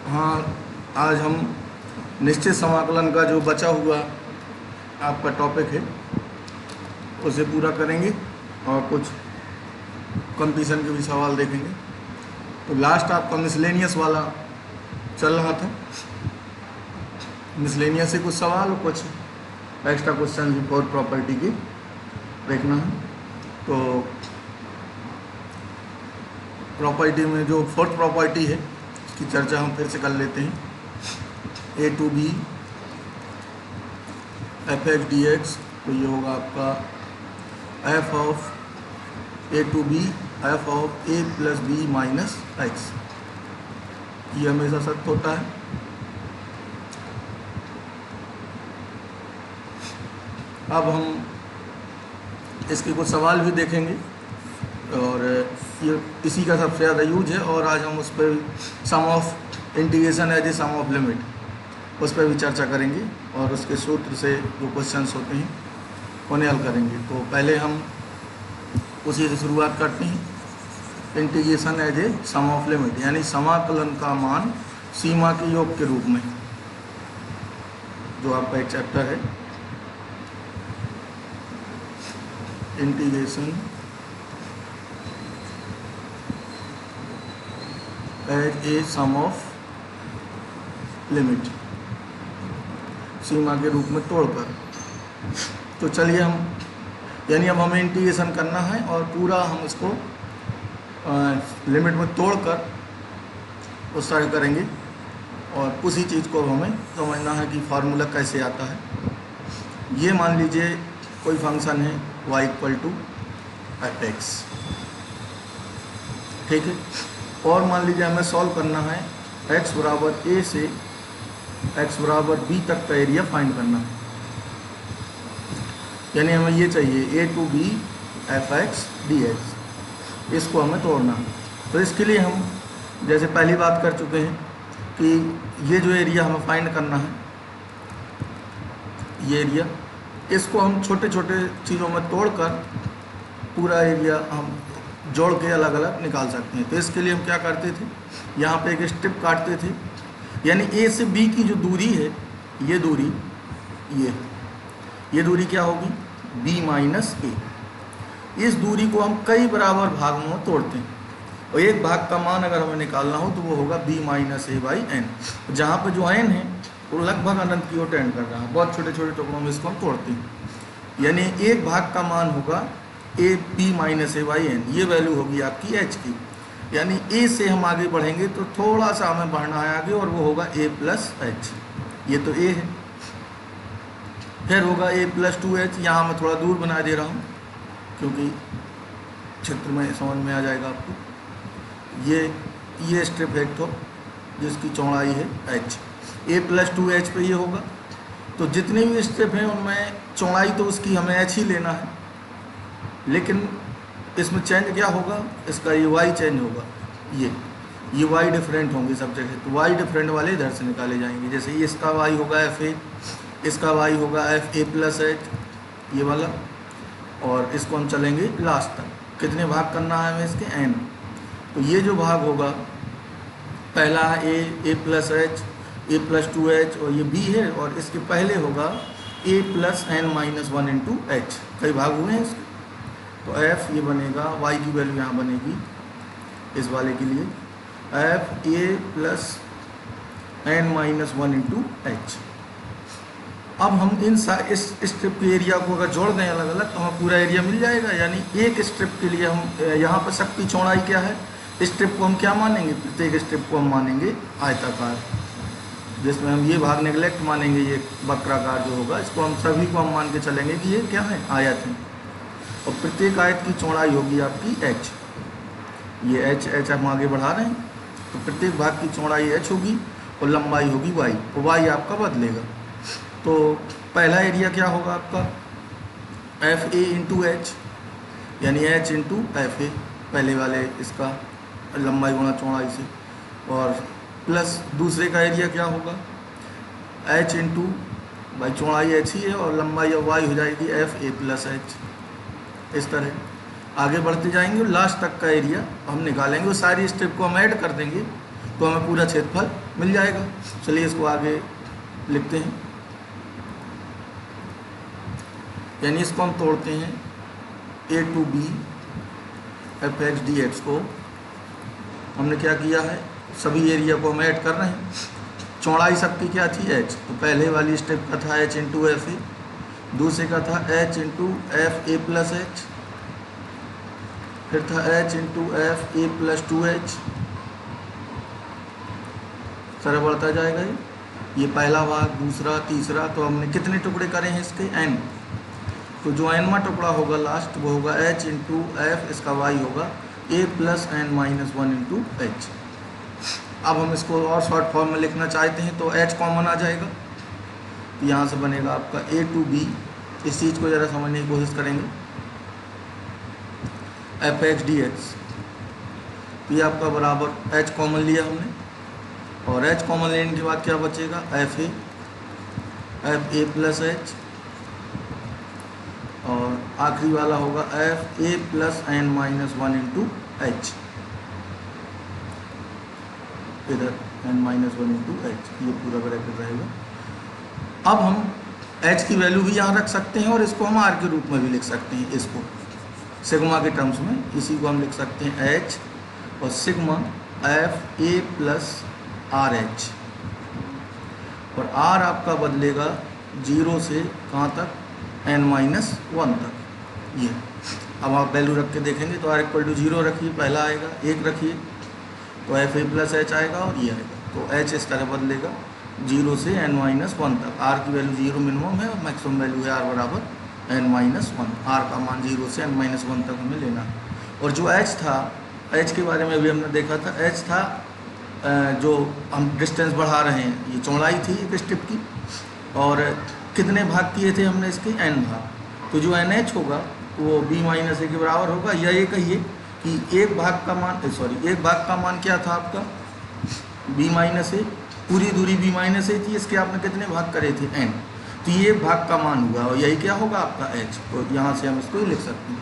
हाँ, आज हम निश्चित समाकलन का जो बचा हुआ आपका टॉपिक है उसे पूरा करेंगे और कुछ कंपटीशन के भी सवाल देखेंगे। तो लास्ट आपका मिसलेनियस वाला चल रहा था। मिसलेनियस से कुछ सवाल और कुछ एक्स्ट्रा क्वेश्चन भी फोर्थ प्रॉपर्टी की देखना है। तो प्रॉपर्टी में जो फोर्थ प्रॉपर्टी है उसकी चर्चा हम फिर से कर लेते हैं। A to B F x D X, तो ये होगा आपका F of A to B F of A plus B minus X. ये हमेशा सत्य होता है। अब हम इसके कुछ सवाल भी देखेंगे और ये इसी का सबसे ज़्यादा यूज है। और आज हम उस पर sum of integration as a sum of limit उस पर भी चर्चा करेंगे और उसके सूत्र से जो क्वेश्चंस होते हैं उन्हें हल करेंगे। तो पहले हम उसी से शुरुआत करते हैं। Integration as a sum of limit, यानी समाकलन का मान सीमा के योग के रूप में, जो आपका एक चैप्टर है integration as a sum of limit, सीमा के रूप में तोड़कर। तो चलिए हम, यानी अब हमें इंटीग्रेशन करना है और पूरा हम इसको लिमिट में तोड़कर उस तरह करेंगे और उसी चीज़ को हमें समझना है कि फार्मूला कैसे आता है। ये मान लीजिए कोई फंक्शन है y equal to f x, ठीक है। और मान लीजिए हमें सॉल्व करना है x बराबर a से x बराबर b तक का एरिया फाइंड करना है। यानी हमें ये चाहिए a to b f x D x, इसको हमें तोड़ना है। तो इसके लिए हम जैसे पहली बात कर चुके हैं कि ये जो एरिया हमें फाइंड करना है, ये एरिया, इसको हम छोटे छोटे चीज़ों में तोड़कर पूरा एरिया हम जोड़ के अलग अलग निकाल सकते हैं। तो इसके लिए हम क्या करते थे, यहाँ पे एक स्ट्रिप काटते थे। यानी ए से बी की जो दूरी है, ये दूरी, ये दूरी क्या होगी, बी माइनस ए। इस दूरी को हम कई बराबर भागों में तोड़ते हैं और एक भाग का मान अगर हमें निकालना हो तो वो होगा b minus a by n. जहाँ पर जो एन है वो लगभग अनंत की ओर टेंड कर रहा है। बहुत छोटे छोटे टुकड़ों में इसको हम तोड़ते हैं। यानी एक भाग का मान होगा a b minus a by n, ये वैल्यू होगी आपकी एच की। यानी ए से हम आगे बढ़ेंगे तो थोड़ा सा हमें बढ़ना है आगे और वो होगा ए प्लस एच। ये तो ए है, फिर होगा ए प्लस टू एच। यहाँ मैं थोड़ा दूर बना दे रहा हूँ क्योंकि चित्र में समझ में आ जाएगा आपको। ये स्ट्रिप है तो जिसकी चौड़ाई है H, A plus two H पे ये होगा। तो जितनी भी स्ट्रिप हैं उनमें चौड़ाई तो उसकी हमें एच ही लेना है, लेकिन इसमें चेंज क्या होगा, इसका ये वाई चेंज होगा। ये वाई डिफरेंट होंगे सब जगह, तो वाई डिफरेंट वाले इधर से निकाले जाएंगे। जैसे ये इसका वाई होगा एफ ए, इसका वाई होगा एफ ए प्लस एच, ये वाला। और इसको हम चलेंगे लास्ट तक। कितने भाग करना है हमें इसके, एन। तो ये जो भाग होगा पहला है A plus H, A plus two H, और ये बी है, और इसके पहले होगा A plus N minus one into H. कई भाग हुए हैं इसके। तो एफ ये बनेगा, वाई की वैल्यू यहाँ बनेगी इस वाले के लिए f a plus N minus one into h. अब हम इस स्ट्रिप के एरिया को अगर जोड़ दें अलग अलग तो हमें पूरा एरिया मिल जाएगा। यानी एक स्ट्रिप के लिए हम यहाँ पर शक्ति चौड़ाई क्या है, स्ट्रिप को हम क्या मानेंगे, प्रत्येक स्ट्रिप को हम मानेंगे आयताकार, जिसमें हम ये भाग नेगलेक्ट मानेंगे। ये वक्राकार जो होगा इसको हम सभी को हम मान के चलेंगे कि ये क्या है, आयत है। और प्रत्येक आयत की चौड़ाई होगी आपकी एच। ये एच हम आगे बढ़ा रहे हैं तो प्रत्येक भाग की चौड़ाई एच होगी और लंबाई होगी वाई, और वाई आपका बदलेगा। तो पहला एरिया क्या होगा आपका, एफ ए इंटू एच, यानी एच इंटू एफ ए, पहले वाले इसका लंबाई गुणा चौड़ाई से। और प्लस दूसरे का एरिया क्या होगा, एच इंटू, भाई चौड़ाई एच ही है और लंबाई वाई हो जाएगी एफ ए प्लस एच। इस तरह आगे बढ़ते जाएंगे और लास्ट तक का एरिया हम निकालेंगे। वो सारी स्टेप को हम ऐड कर देंगे तो हमें पूरा क्षेत्रफल मिल जाएगा। चलिए इसको आगे लिखते हैं। यानी इसको हम तोड़ते हैं A to B F x D X को। हमने क्या किया है, सभी एरिया को हम ऐड कर रहे हैं। चौड़ाई सबकी क्या थी, एच, तो पहले वाली स्टेप का था एच इंटू एफ ए, दूसरे का था H into f a plus H, फिर था H into f a plus 2h। सारा बढ़ता जाएगा ये पहला भाग, दूसरा, तीसरा। तो हमने कितने टुकड़े करे हैं इसके, n। तो जो nवां टुकड़ा होगा लास्ट वो होगा h इंटू एफ, इसका y होगा a plus n minus 1 into h. अब हम इसको और शॉर्ट फॉर्म में लिखना चाहते हैं तो h कॉमन आ जाएगा, तो यहाँ से बनेगा आपका a टू b। इस चीज़ को ज़रा समझने की कोशिश करेंगे। एफ एक्स डी एक्स, तो ये आपका बराबर h कॉमन लिया हमने, और h कॉमन लेने के बाद क्या बचेगा, एफ ए प्लस एच, और आखिरी वाला होगा F a plus n minus 1 into H. इधर n माइनस 1 इंटू एच, ये पूरा ब्रैकेट रहेगा। अब हम h की वैल्यू भी यहाँ रख सकते हैं और इसको हम r के रूप में भी लिख सकते हैं। इसको सिग्मा के टर्म्स में इसी को हम लिख सकते हैं h और sigma F a plus r H, और r आपका बदलेगा 0 से कहाँ तक, n माइनस 1 तक। ये अब आप वैल्यू रख के देखेंगे तो r इक्वल टू 0 रखिए, पहला आएगा, 1 रखिए तो एफ ए प्लस एच आएगा, और ये आएगा। तो h इस तरह बदलेगा 0 से n माइनस 1 तक। r की वैल्यू 0 मिनिमम है और मैक्सिमम वैल्यू है r बराबर n माइनस 1। r का मान 0 से n माइनस 1 तक हमें लेना है। और जो h था, h के बारे में भी हमने देखा था, h था जो हम डिस्टेंस बढ़ा रहे हैं, ये चौड़ाई थी एक स्टेप की, और कितने भाग किए थे हमने इसके, n भाग। तो जो NH होगा वो b माइनस ए के बराबर होगा, या ये कहिए कि एक भाग का मान, एक भाग का मान क्या था आपका, b माइनस ए, पूरी दूरी b माइनस ए थी, इसके आपने कितने भाग करे थे, n। तो ये भाग का मान हुआ, और यही क्या होगा आपका h। तो यहाँ से हम इसको ही लिख सकते हैं।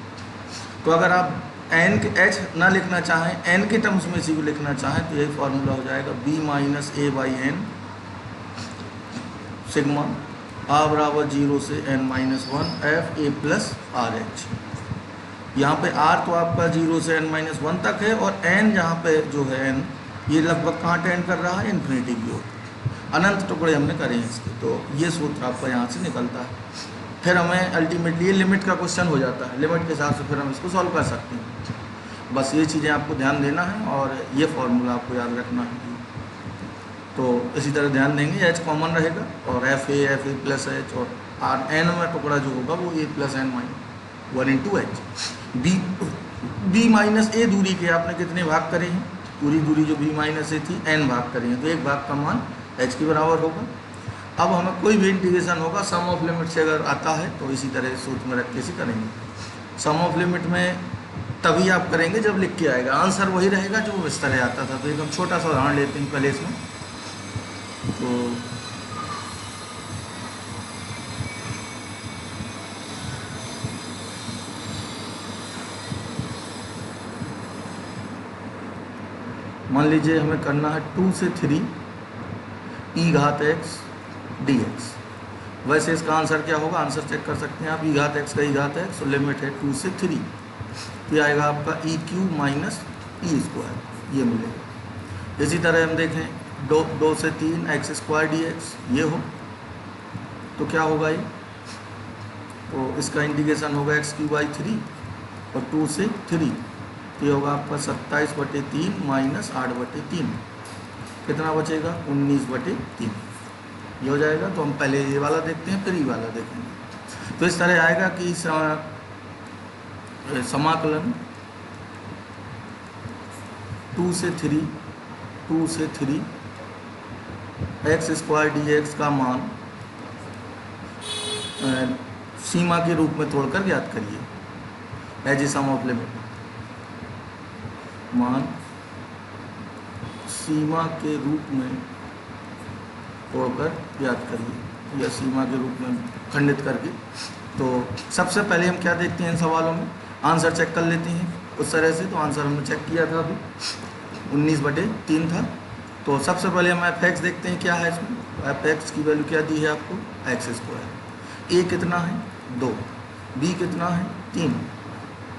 तो अगर आप n के h ना लिखना चाहें, n के टर्म्स में इसी को लिखना चाहें, तो यही फॉर्मूला हो जाएगा b minus a by n sigma r बराबर 0 से n minus 1 f a plus r h. यहाँ पे r तो आपका 0 से n माइनस 1 तक है, और n यहाँ पे जो है n, ये लगभग कहाँ टेंड कर रहा है, इन्फिनिटी की ओर। अनंत टुकड़े हमने करे हैं इसके, तो ये सूत्र आपका यहाँ से निकलता है। फिर हमें अल्टीमेटली ये लिमिट का क्वेश्चन हो जाता है, लिमिट के हिसाब से फिर हम इसको सॉल्व कर सकते हैं। बस ये चीज़ें आपको ध्यान देना है और ये फार्मूला आपको याद रखना है। तो इसी तरह ध्यान देंगे, h कॉमन रहेगा और एफ ए प्लस एच, और आर एन में टुकड़ा जो होगा वो a plus N minus 1 into h. b minus a दूरी के आपने कितने भाग करे हैं, पूरी दूरी जो b माइनस ए थी n भाग करे हैं, तो एक भाग का मान h के बराबर होगा। अब हमें कोई भी इंटीग्रेशन होगा सम ऑफ लिमिट से अगर आता है तो इसी तरह सूत्र में रख के इसी करेंगे। सम ऑफ लिमिट में तभी आप करेंगे जब लिख के आएगा, आंसर वही रहेगा जो इस तरह आता था। तो एक हम छोटा सा उदाहरण लेते हैं पहले इसमें। तो मान लीजिए हमें करना है 2 से 3 e घात x dx। वैसे इसका आंसर क्या होगा, आंसर चेक कर सकते हैं आप, e घात x का e घात x, तो लिमिट है 2 से 3, तो आएगा आपका e cube minus E square, ये मिलेगा। इसी तरह हम देखें 2 से 3 एक्स स्क्वायर डी एक्स, ये हो तो क्या होगा ये, तो इसका इंटीग्रेशन होगा एक्स क्यूब बाई 3 और 2 से 3, तो ये होगा आपका 27/3 माइनस 8/3, कितना बचेगा 19/3, ये हो जाएगा। तो हम पहले ये वाला देखते हैं फिर ये वाला देखेंगे। तो इस तरह आएगा कि समाकलन 2 से 3 एक्स स्क्वायर डी एक्स का मान सीमा के रूप में तोड़कर ज्ञात करिए। As a sum of limit, मान सीमा के रूप में तोड़कर ज्ञात करिए, या सीमा के रूप में खंडित करके। तो सबसे पहले हम क्या देखते हैं इन सवालों में, आंसर चेक कर लेते हैं उस तरह से। तो आंसर हमने चेक किया था अभी, 19/3 था, तो सबसे पहले हम एफ एक्स देखते हैं क्या है इसमें। एफ एक्स की वैल्यू क्या दी है आपको, एक्स स्क्वायर। ए कितना है 2, बी कितना है 3,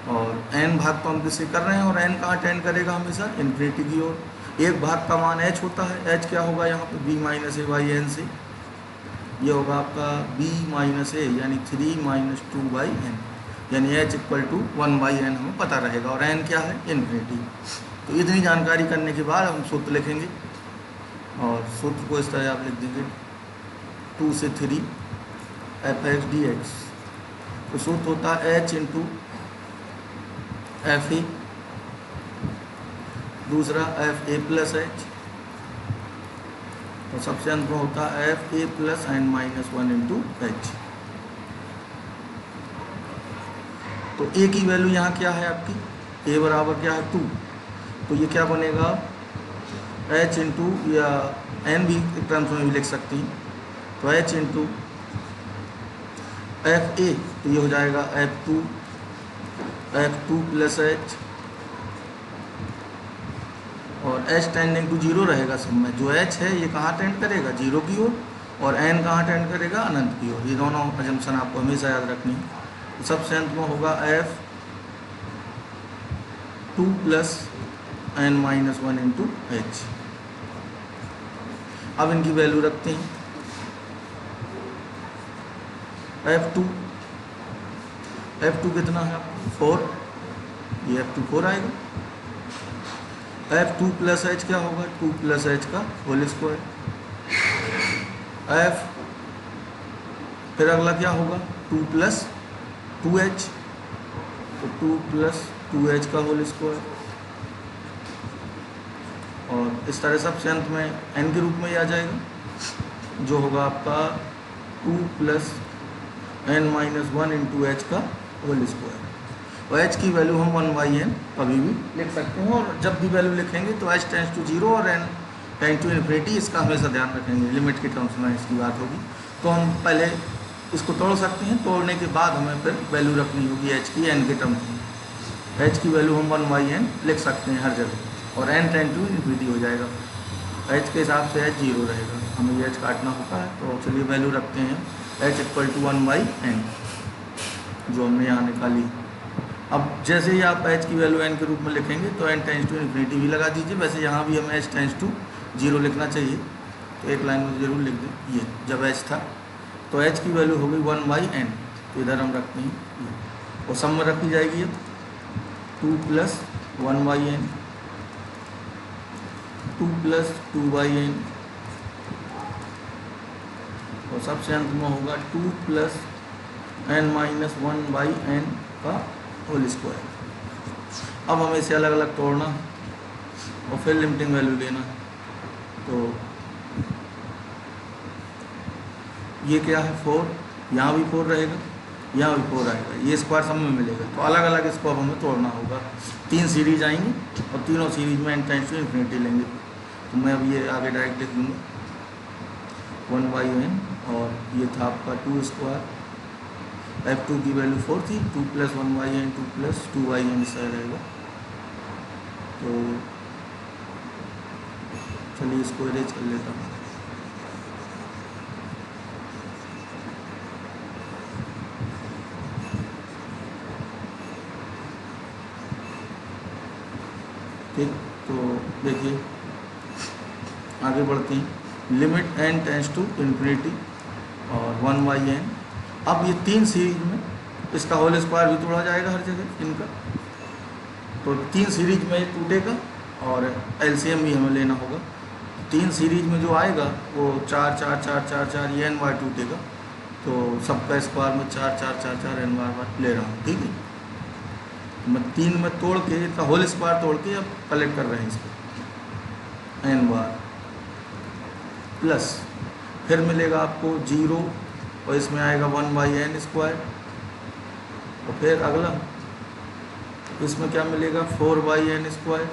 और एन भाग तो हम किससे कर रहे हैं, और एन कहाँ टेंड करेगा हमेशा इन्फिनिटी की ओर। एक भाग का मान एच होता है, एच क्या होगा यहाँ पे b minus a by n से, ये होगा आपका बी माइनस ए यानी 3 माइनस 2 बाई एन, यानी h equal to 1 by n हमें पता रहेगा, और एन क्या है इन्फिनिटी। तो इतनी जानकारी करने के बाद हम सूत्र लिखेंगे, और सूत्र को इस तरह आप लिख देंगे 2 से 3 एफ एक्स डी एक्स। तो सूत्र होता है एच इंटू एफ ए, दूसरा एफ ए प्लस एच, और सबसे अंत में होता है f a plus N minus 1 into h. तो ए की वैल्यू यहाँ क्या है आपकी, ए बराबर क्या है 2, तो ये क्या बनेगा एच इंटू, या एन भी टर्म्स में भी लिख सकती हैं, तो एच इंटू एफ ए, तो ये हो जाएगा एफ टू प्लस एच, और एच टेंडिंग टू 0 रहेगा सब में। जो एच है ये कहाँ टेंड करेगा 0 की ओर, और एन कहाँ टेंड करेगा अनंत की ओर। ये दोनों अजम्पशन आपको हमेशा याद रखनी है। तो सबसे अंत में होगा f 2 plus N minus 1 into h. अब इनकी वैल्यू रखते हैं, F2 कितना है आपको 4, ये F2 4 आएगा। F2 प्लस एच क्या होगा 2 प्लस एच का होल स्क्वायर, F फिर अगला क्या होगा 2 प्लस 2h, तो 2 प्लस 2h का होल स्क्वायर, और इस तरह सबसे अंत में n के रूप में ही आ जाएगा, जो होगा आपका 2 plus n minus 1 into H का होल स्क्वायर। और h की वैल्यू हम 1 बाई एन कभी भी लिख सकते हैं, और जब भी वैल्यू लिखेंगे तो h टेंस टू 0 और n टेंस टू इन्फिनिटी, इसका हमेशा ध्यान रखेंगे, लिमिट के टर्म्स में इसकी बात होगी। तो हम पहले इसको तोड़ सकते हैं, तोड़ने के बाद हमें फिर वैल्यू रखनी होगी h की n के टर्म्स में। h की वैल्यू हम 1 बाई एन लिख सकते हैं हर जगह, और n टेंस टू इन्फिनिटी हो जाएगा। h के हिसाब से h 0 रहेगा, हमें ये h काटना होता है। तो चलिए वैल्यू रखते हैं h equal to 1 by n, जो हमने यहाँ निकाली। अब जैसे ही आप h की वैल्यू n के रूप में लिखेंगे तो n टेंस टू इन्फिनिटी भी लगा दीजिए। वैसे यहाँ भी हमें h टेंस टू 0 लिखना चाहिए, तो एक लाइन में ज़रूर लिख दें ये, जब h था तो h की वैल्यू हो गई 1 बाई एन, तो इधर हम रखते हैं ये, और सम में रखी जाएगी अब 2 plus 1 by n, 2 plus 2 by n, और सबसे अंत में होगा 2 plus n minus 1 by n का होल स्क्वायर। अब हमें इसे अलग अलग तोड़ना और फिर लिमिटिंग वैल्यू लेना। तो ये क्या है 4, यहाँ भी 4 रहेगा, यहाँ भी 4 आएगा, ये स्क्वायर सब में मिलेगा। तो अलग अलग इसको अब हमें तोड़ना होगा। 3 सीरीज आएंगी और तीनों सीरीज में n टेंस टू इन्फिनिटी लेंगे। तो मैं अब ये आगे डायरेक्ट लिख दूँगा 1 बाई एन, और ये था आपका 2 स्क्वायर, F2 की वैल्यू 4 थी, 2 plus 1 by n, 2 plus 2 by n सही रहेगा। तो चलिए इसको इरेज कर लेता हूँ। ठीक, तो देखिए आगे बढ़ते हैं। Limit n tends to infinity और 1 बाई एन। अब ये 3 सीरीज में इसका होल स्क्वायर भी तोड़ा जाएगा हर जगह इनका, तो 3 सीरीज में ये टूटेगा, और एलसीएम भी हमें लेना होगा। 3 सीरीज में जो आएगा वो 4 4 4 4 4 ये n बार टूटेगा, तो सबका स्क्वायर में 4 4 4 4 n बार ले रहा हूँ। ठीक है, मैं 3 में तोड़ के इसका होल स्क्वायर तोड़ के अब कलेक्ट कर रहे हैं इसको n बार, प्लस फिर मिलेगा आपको 0, और इसमें आएगा 1 बाई एन स्क्वायर, और फिर अगला इसमें क्या मिलेगा 4 बाई एन स्क्वायर,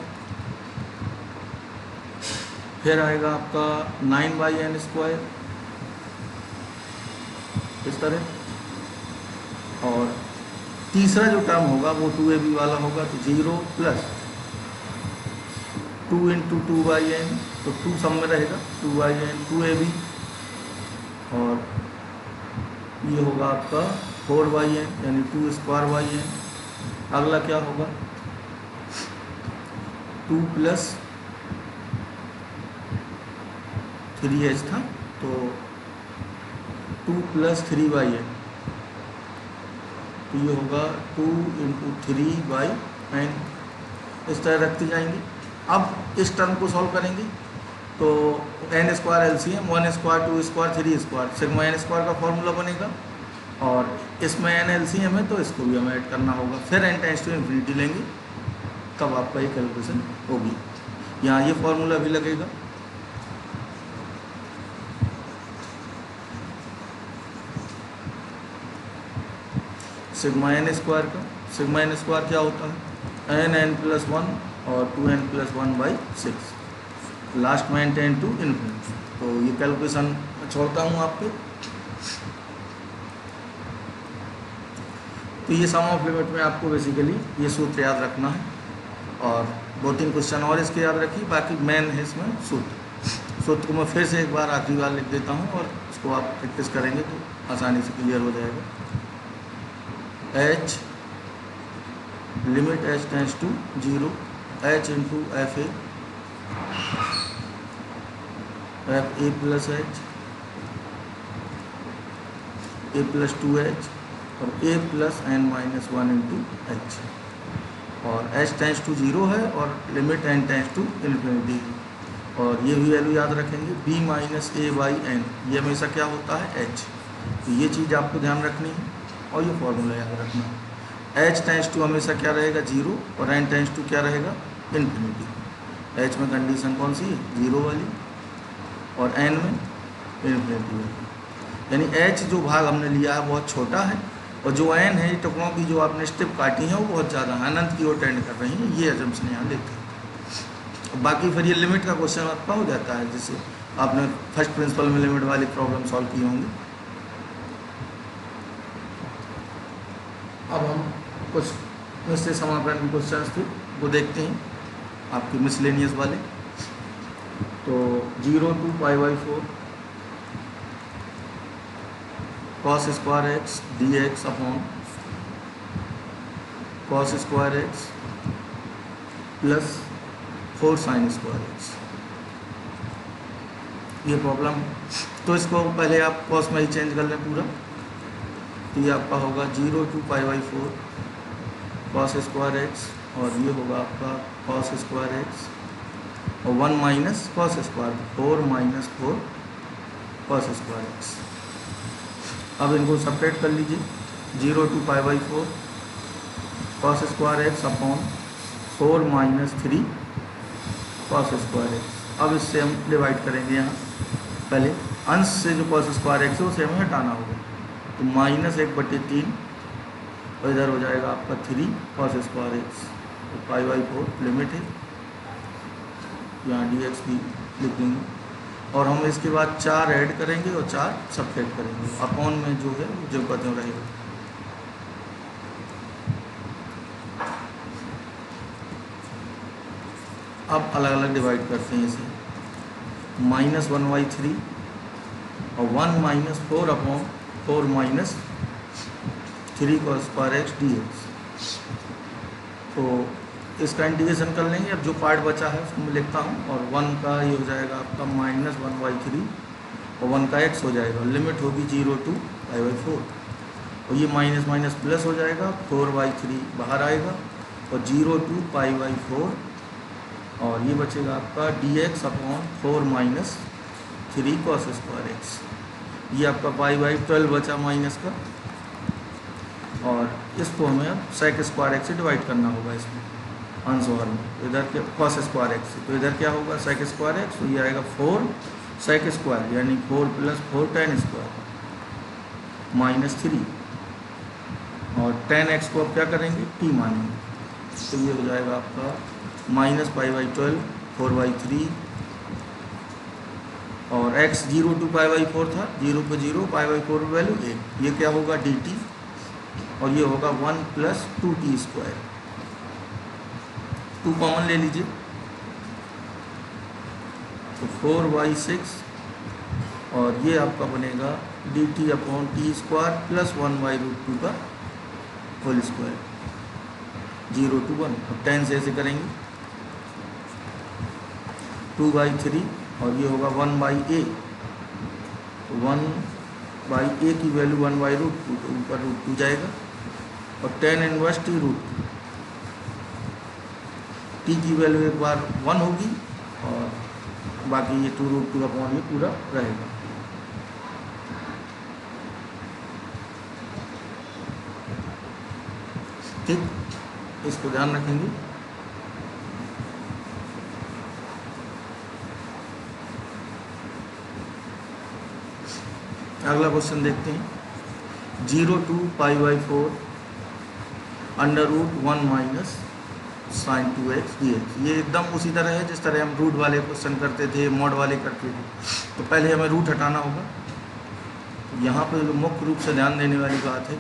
फिर आएगा आपका 9 बाई एन स्क्वायर इस तरह, और तीसरा जो टर्म होगा वो 2ab वाला होगा, तो 0 प्लस 2 इंटू 2 बाई एन तो 2 सब में रहेगा, 2yn 2ab, और ये होगा आपका 4yn यानी 2 स्क्वायर yn। अगला क्या होगा, 2 प्लस 3h था, तो 2 प्लस 3yn, तो ये होगा 2 इंटू 3/n। इस तरह रखते जाएंगे। अब इस टर्म को सॉल्व करेंगे तो n square LCM 1 square 2 square 3 square sigma n square का फॉर्मूला बनेगा, और इसमें n एलसीएम है तो इसको भी हमें ऐड करना होगा। फिर n टेंड्स टू इन्फिनिटी लेंगे, तब आपका ये कैलकुलेशन होगी। यहाँ ये फॉर्मूला भी लगेगा, सिग्मा n स्क्वायर का। सिग्मा n स्क्वायर क्या होता है, n+1 और 2n+1/6, लास्ट में n टेंड टू इन्फिनिटी। तो ये कैलकुलेशन छोड़ता हूँ आपको। तो ये सम ऑफ लिमिट में आपको बेसिकली ये सूत्र याद रखना है, और 2-3 क्वेश्चन और इसके याद रखिए, बाकी मेन है इसमें सूत्र को मैं फिर से एक बार आखिरी बार लिख देता हूँ, और इसको आप प्रैक्टिस करेंगे तो आसानी से क्लियर हो जाएगा। h limit h tends to 0 h into f a plus h a plus 2h और a plus n-1 into h, और h टेंड्स टू 0 है और limit n tends to infinity, और ये भी वैल्यू याद रखेंगे b माइनस a/n, ये हमेशा क्या होता है h। तो ये चीज़ आपको ध्यान रखनी है, और ये फॉर्मूला याद रखना है। h टेंड्स टू हमेशा क्या रहेगा 0, और n टेंड्स टू क्या रहेगा इन्फिनिटी। h में कंडीशन कौन सी है 0 वाली, और n में इन्फिनिटी वाली, यानी h जो भाग हमने लिया है बहुत छोटा है, और जो n है टुकड़ों की जो आपने स्टेप काटी है वो बहुत ज़्यादा अनंत की ओर टेंड कर रही हैं, ये एजम्पशन यहाँ लेते हैं। बाकी फिर ये लिमिट का क्वेश्चन आपका हो जाता है, जिससे आपने फर्स्ट प्रिंसिपल में लिमिट वाली प्रॉब्लम सॉल्व की होंगी। अब हम कुछ निश्चित समाकलन के क्वेश्चन थे वो देखते हैं, आपके मिसलेनियस वाले। तो 0 to π/4 cos square x dx upon cos square x plus 4 sin square x, ये प्रॉब्लम है। तो इसको पहले आप cos में ही चेंज कर लें पूरा, तो ये आपका होगा 0 to π/4 cos स्क्वायर एक्स, और ये होगा आपका cos स्क्वायर एक्स और 1 minus cos square 4 minus 4 cos square x. अब इनको सेपरेट कर लीजिए, 0 to π/4 cos square x upon 4 minus 3 cos square x. अब इससे हम डिवाइड करेंगे, यहाँ पहले अंश से जो cos स्क्वायर एक्स है उसे हमें हटाना होगा, तो -1/3, और इधर हो जाएगा आपका 3 cos स्क्वायर एक्स, तो π/4 लिमिट है, यहाँ dx भी लिख देंगे, और हम इसके बाद 4 ऐड करेंगे और 4 सब्ट्रैक्ट करेंगे, अपॉन में जो है जो कहते हैं रहेगा। अब अलग अलग डिवाइड करते हैं इसे, -1/3 और 1 minus 4 upon 4 minus 3 cos square x dx। तो इसका इंटीग्रेशन कर लेंगे। अब जो पार्ट बचा है उसको मैं लिखता हूँ, और 1 का ये हो जाएगा आपका -1/3 और 1 का x हो जाएगा, लिमिट होगी 0 to π/4, और ये माइनस माइनस प्लस हो जाएगा, 4/3 बाहर आएगा, और 0 to π/4, और ये बचेगा आपका dx upon 4 minus 3 cos square x. ये आपका π/12 बचा माइनस का, और इसको हमें अब sec स्क्वायर एक्स से डिवाइड करना होगा इसमें अंश और में। तो इधर क्या cos स्क्वायर एक्स, तो इधर क्या होगा sec स्क्वायर एक्स, तो ये आएगा 4 sec स्क्वायर यानी 4 + 4 tan स्क्वायर -3, और tan x को अब क्या करेंगे t मानेंगे, तो ये हो जाएगा आपका -π/12 4/3, और x 0 to π/4 था, 0 पे 0 π/4 वैल्यू 1, ये क्या होगा dt, और ये होगा 1 + 2t स्क्वायर, 2 कॉमन ले लीजिए, तो 4/6 और ये आपका बनेगा dt/t² प्लस 1/√2 का होल स्क्वायर 0 to 1। अब 10 से ऐसे करेंगे 2/3 और ये होगा 1/a। तो 1/a की वैल्यू 1/√2 तो ऊपर √2 जाएगा और 10 इनवर्स t√2। t की वैल्यू एक बार 1 होगी और बाकी ये 2√2 का पॉइंट ये पूरा रहेगा। ठीक, इसको ध्यान रखेंगे। अगला क्वेश्चन देखते हैं। 0 to π/4 √1 minus sin 2x dx। ये एकदम उसी तरह है जिस तरह हम रूट वाले क्वेश्चन करते थे, मॉड वाले करते थे। तो पहले हमें रूट हटाना होगा। तो यहाँ पर मुख्य रूप से ध्यान देने वाली बात है,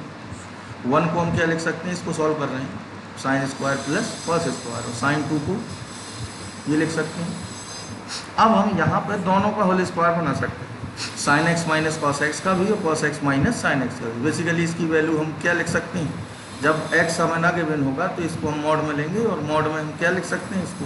1 को हम क्या लिख सकते हैं, इसको सॉल्व कर रहे हैं sin² प्लस cos² और sin 2 को ये लिख सकते हैं। अब हम यहाँ पर दोनों का होल स्क्वायर बना सकते हैं, sin x minus cos x का भी और cos x minus sin x का भी। बेसिकली इसकी वैल्यू हम क्या लिख सकते हैं, जब x हमें ना गिवन होगा तो इसको हम मॉड में लेंगे और मॉड में हम क्या लिख सकते हैं, इसको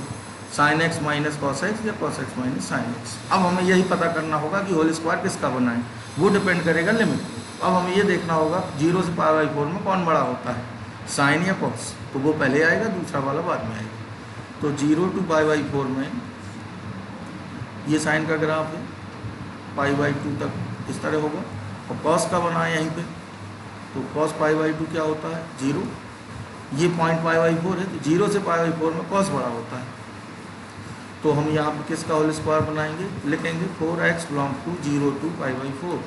sin x minus cos x या cos x minus sin x। अब हमें यही पता करना होगा कि होल स्क्वायर किसका बना है, वो डिपेंड करेगा लिमिट पे। अब हमें ये देखना होगा 0 से π/4 में कौन बड़ा होता है, साइन या कॉस, तो वो पहले आएगा, दूसरा वाला बाद में आएगा। तो 0 to π/4 में ये साइन का ग्राफ है, π/2 तक इस तरह होगा और कॉस का बना है यहीं पे, तो cos π/2 क्या होता है 0। ये पॉइंट π/4 है, तो 0 से π/4 में कॉस बड़ा होता है। तो हम यहाँ पर किसका होल स्क्वायर बनाएंगे, लिखेंगे 4x belong to 0 to π/4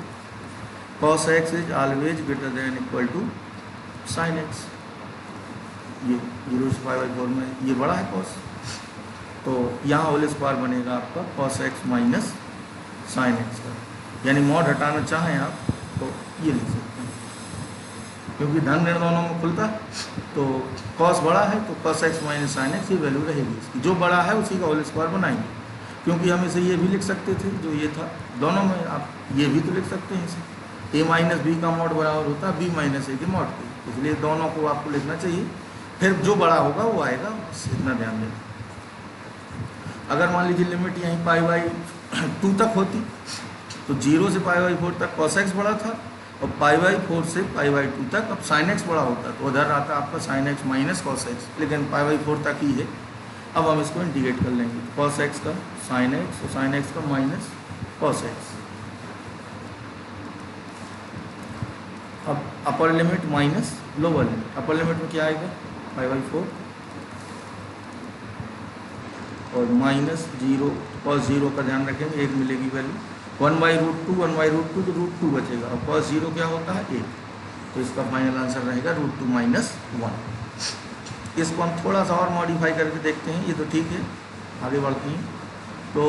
cos x is always greater than equal to sin x। ये 0 से π/4 में ये बड़ा है cos, तो यहाँ होल स्क्वायर बनेगा आपका cos x minus sin x का। यानी मॉड हटाना चाहें आप तो ये लिख सकते हैं, क्योंकि धन ऋण दोनों में खुलता है। तो cos बड़ा है तो cos x minus sin x ये वैल्यू रहेगी इसकी, जो बड़ा है उसी का होल स्क्वायर बनाएंगे। क्योंकि हम इसे ये भी लिख सकते थे, जो ये था दोनों में, आप ये भी तो लिख सकते हैं इसे a माइनस बी का मॉड बराबर होता है b माइनस a के मॉड के, इसलिए दोनों को आपको लिखना चाहिए। फिर जो बड़ा होगा वो आएगा, बस इतना ध्यान दें। अगर मान लीजिए लिमिट यहीं π/2 तक होती तो 0 से π/4 तक cos x बड़ा था और π/4 से π/2 तक अब sin x बड़ा होता, तो उधर आता आपका sin x minus cos x, लेकिन π/4 तक ही है। अब हम इसको इंटीग्रेट कर लेंगे, cos x का sin x और sin x का माइनस cos x। अब upper limit minus lower limit, upper limit में क्या आएगा π/4 और माइनस 0 cos 0 का ध्यान रखेंगे, 1 मिलेगी वैल्यू, 1/√2 1/√2 तो √2 बचेगा और cos 0 क्या होता है 1, तो इसका फाइनल आंसर रहेगा √2 माइनस 1। इसको हम थोड़ा सा और मॉडिफाई करके देखते हैं, ये तो ठीक है, आगे बढ़ते हैं। तो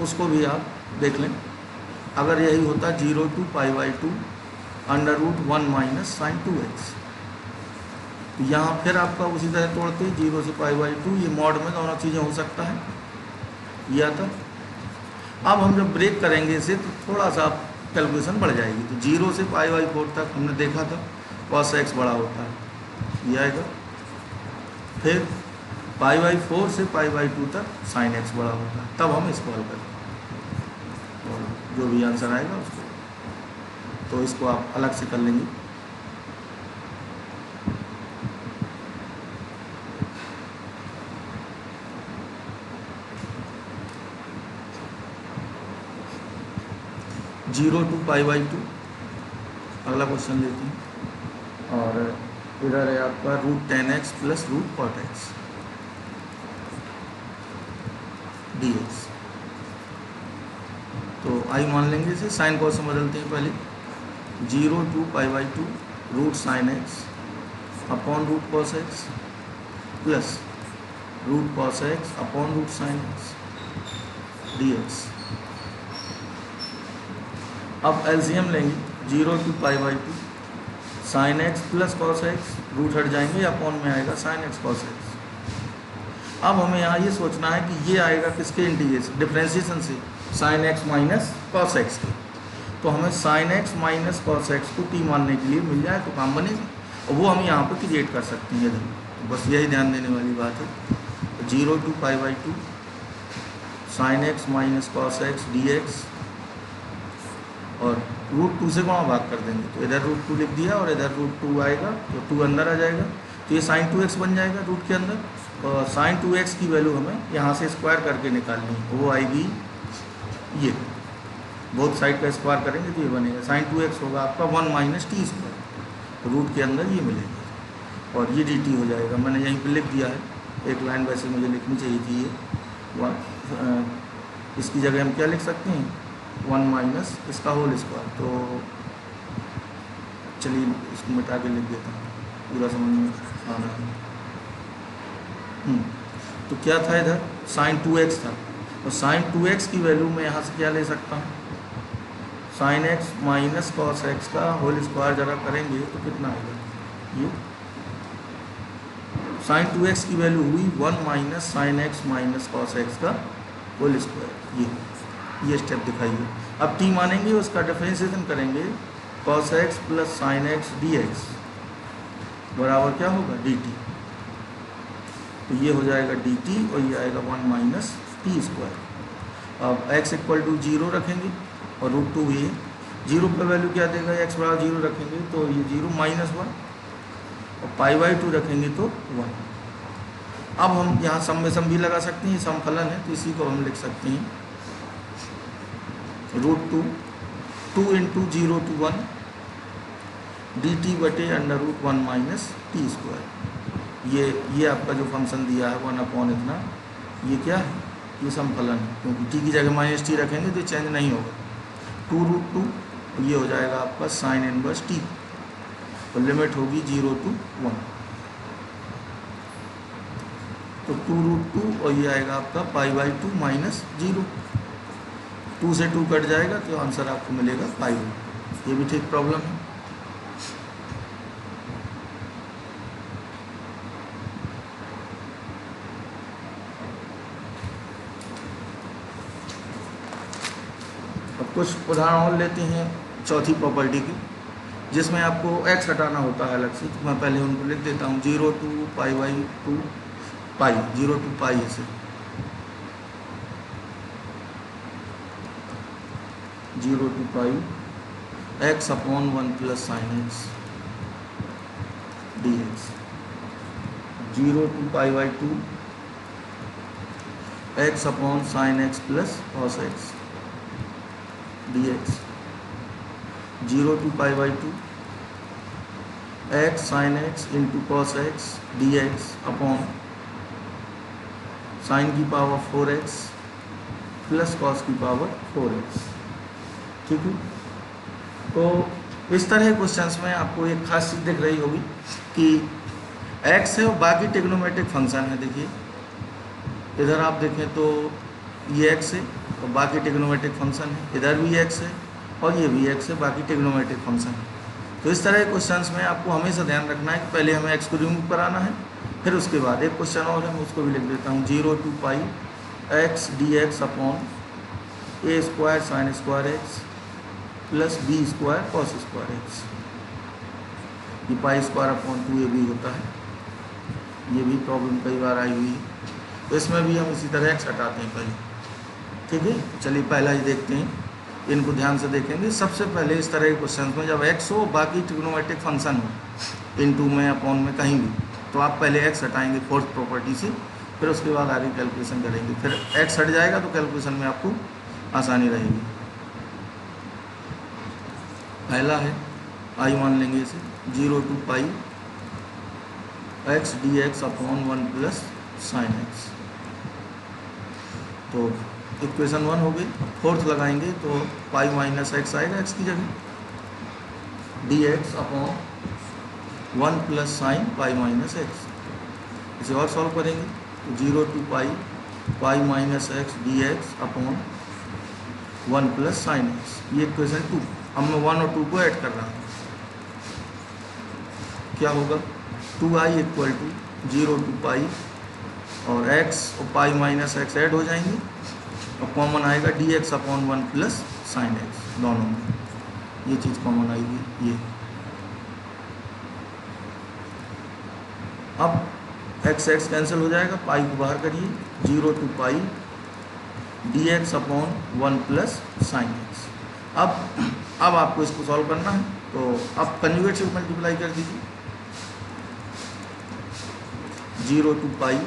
उसको भी आप देख लें, अगर यही होता 0 to π/2 √1 माइनस sin 2x, तो यहाँ फिर आपका उसी तरह तोड़ते 0 से π/2, ये मॉड में दोनों चीज़ें हो सकता है, ये आता। अब हम जब ब्रेक करेंगे इसे तो थोड़ा सा कैलकुलेशन बढ़ जाएगी। तो 0 से π/4 तक हमने देखा था cos x बड़ा होता है, ये आएगा। फिर π/4 से π/2 तक sin x बड़ा होता है, तब हम इसको हल करें और जो भी आंसर आएगा उसको, तो इसको आप अलग से कर लेंगे। जीरो टू π/2 अगला क्वेश्चन लेते हैं, और इधर है आपका √10x plus √cot x dx। तो आई मान लेंगे इसे साइन कॉस से बदलते हैं पहले, 0 to π/2 √sin x upon √cos x plus √cos x upon √sin x dx। अब एलसीएम लेंगे, 0 to π/2 sin x plus cos x, root हट जाएंगे, अपॉन में आएगा sin x cos x। अब हमें यहाँ ये सोचना है कि ये आएगा किसके इंटीग्रेशन डिफ्रेंसिएशन से, sign x minus cos x के। तो हमें sign x minus cos x को टी मानने के लिए मिल जाए तो काम बनेगा, और वो हम यहाँ पर क्रिएट कर सकते हैं इधर। तो बस यही ध्यान देने वाली बात है। 0 to π/2 sine x minus cos x D x, और √2 से गुणा भाग कर देंगे तो इधर √2 लिख दिया और इधर √2 आएगा तो 2 अंदर आ जाएगा, तो ये साइन 2x बन जाएगा रूट के अंदर। और साइन 2x की वैल्यू हमें यहाँ से स्क्वायर करके निकालनी है, वो आएगी ये, बोथ साइड का स्क्वायर करेंगे तो ये बनेगा साइन 2x होगा आपका 1 - t², तो रूट के अंदर ये मिलेगा और ये dt हो जाएगा। मैंने यहीं पे लिख दिया है, एक लाइन वैसे मुझे लिखनी चाहिए थी ये, इसकी जगह हम क्या लिख सकते हैं 1 - इसका होल स्क्वायर। तो चलिए इसको मिटा के लिख देता हूँ, पूरा समझ में आ रहा है। तो क्या था इधर साइन 2x था, तो साइन 2x की वैल्यू मैं यहाँ से क्या ले सकता हूँ, sign x minus cos x का होल स्क्वायर जरा करेंगे तो कितना आएगा, ये साइन 2x की वैल्यू हुई 1 - sign x minus cos x का होल स्क्वायर। ये स्टेप दिखाइए। अब t मानेंगे, उसका डिफरेंशिएशन करेंगे, cos x plus sine x D x बराबर क्या होगा dt। तो ये हो जाएगा dt और ये आएगा 1 - t²। अब x = 0 रखेंगे और √2 भी है, 0 पर वैल्यू क्या देगा, x = 0 रखेंगे तो ये 0 - 1, और π/2 रखेंगे तो 1। अब हम यहाँ सम में सम भी लगा सकते हैं, ये समफलन है तो इसी को हम लिख सकते हैं √2 2 × 0 to 1 dt/√1 - t²। ये आपका जो फंक्शन दिया है 1 इतना, ये क्या है, ये समफलन है, क्योंकि t की जगह -t रखेंगे तो चेंज नहीं होगा। 2√2 ये हो जाएगा आपका साइन इनवर्स t, तो लिमिट होगी 0 to 1, तो 2√2 और ये आएगा आपका π/2 - 0, 2 से 2 कट जाएगा तो आंसर आपको मिलेगा π। ये भी ठीक प्रॉब्लम है। अब कुछ उदाहरण और लेते हैं चौथी प्रॉपर्टी की, जिसमें आपको x हटाना होता है अलग से, तो मैं पहले उनको लिख देता हूँ 0 to π/2 π, 0 to π ऐसे 0 to π x/1 + sin x dx, 0 to π/2 x/sin x + cos x dx, 0 to π/2 x sin x × cos x dx upon sin की पावर 4x + cos की पावर 4x। ठीक है, तो इस तरह क्वेश्चंस में आपको एक खास चीज़ दिख रही होगी कि x है और बाकी ट्रिग्नोमेट्रिक फंक्शन है। देखिए इधर आप देखें तो ये x है और बाकी ट्रिग्नोमेट्रिक फंक्शन है, इधर भी x है और ये भी x है, बाकी ट्रिग्नोमेट्रिक फंक्शन है। तो इस तरह के क्वेश्चंस में आपको हमेशा ध्यान रखना है कि पहले हमें x को रिमूव कराना है, फिर उसके बाद एक क्वेश्चन और है, मैं उसको भी लिख देता हूँ 0 to π x dx upon a² sin² x + b² cos² x। ये π²/2ab होता है, ये भी प्रॉब्लम कई बार आई हुई है, तो इसमें भी हम इसी तरह x हटाते हैं पहले। ठीक है, चलिए पहला ही देखते हैं, इनको ध्यान से देखेंगे। सबसे पहले इस तरह के क्वेश्चन में जब x हो बाकी ट्रिग्नोमेट्रिक फंक्शन हो, इनटू में अपॉन में कहीं भी, तो आप पहले x हटाएंगे फोर्थ प्रॉपर्टी से, फिर उसके बाद आगे कैलकुलेशन करेंगे, फिर x हट जाएगा तो कैलकुलेशन में आपको आसानी रहेगी। पहला है i मान लेंगे इसे 0 to π x dx upon 1 + sin x। तो इक्वेशन 1 हो गई, फोर्थ लगाएंगे तो π - x आएगा x की जगह, dx अपॉन 1 + sin π - x। इसे और सॉल्व करेंगे तो 0 to π x dx upon 1 + sin x, ये इक्वेशन 2। अब मैं 1 और 2 को ऐड कर रहा हूँ, क्या होगा 2i = 0 to π और x और पाई माइनस एक्स ऐड हो जाएंगे और कॉमन आएगा dx upon 1 plus sine x, दोनों में ये चीज़ कॉमन आएगी। ये अब एक्स एक्स कैंसिल हो जाएगा, पाई को बाहर करिए, 0 to pi dx upon 1 plus sine x. अब आपको इसको सॉल्व करना है, तो अब कंजुगेट से मल्टीप्लाई कर दीजिए, 0 टू पाई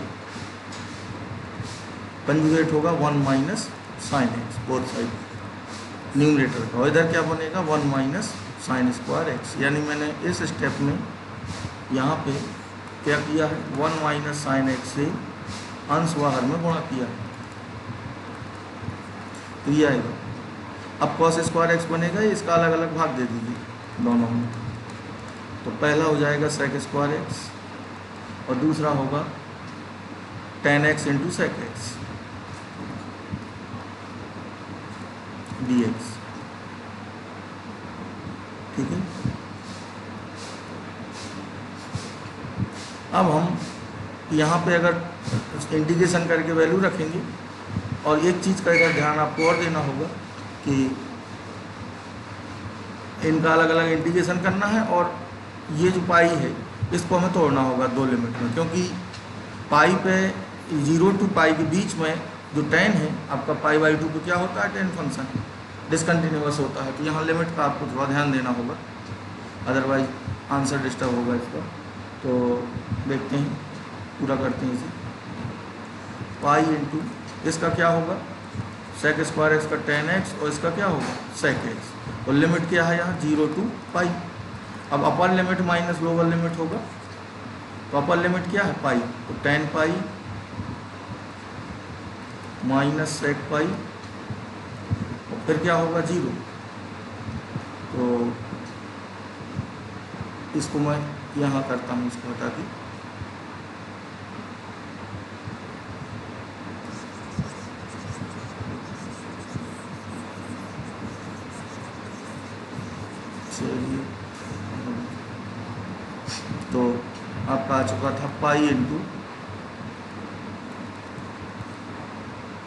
कंजुगेट होगा 1 minus sine x both side numerator का, और इधर क्या बनेगा 1 माइनस साइन स्क्वायर एक्स। यानी मैंने इस स्टेप में यहाँ पे क्या किया है, 1 माइनस साइन एक्स से अंश व हर में गुणा किया है, तो ये आएगा। अब कॉस स्क्वायर एक्स बनेगा, इसका अलग अलग भाग दे दीजिए दोनों में, तो पहला हो जाएगा सेक स्क्वायर एक्स और दूसरा होगा tan x into sec x dx, ठीक है। अब हम यहाँ पे अगर इंटीग्रेशन करके वैल्यू रखेंगे, और एक चीज़ का इधर ध्यान आपको और देना होगा कि इनका अलग अलग इंटीग्रेशन करना है, और ये जो पाई है इसको हमें तोड़ना होगा दो लिमिट में, क्योंकि पाई पे 0 टू पाई के बीच में जो tan है आपका पाई बाई 2 पे क्या होता है, tan फंक्शन डिसकंटिन्यूअस होता है, तो यहाँ लिमिट का आपको थोड़ा ध्यान देना होगा, अदरवाइज आंसर डिस्टर्ब होगा इसका। तो देखते हैं, पूरा करते हैं इसे, पाई इंटू इसका क्या होगा सेक स्क्वायर एक्स का tan एक्स, और इसका क्या होगा सेक एक्स, और लिमिट क्या है यहाँ 0 टू पाई। अब upper limit minus lower limit होगा, तो अपर लिमिट क्या है पाई, तो tan पाई माइनस सेक पाई, और फिर क्या होगा 0। तो इसको मैं यहाँ करता हूँ, इसको हटा के, चलिए, तो आपका आ चुका था pi into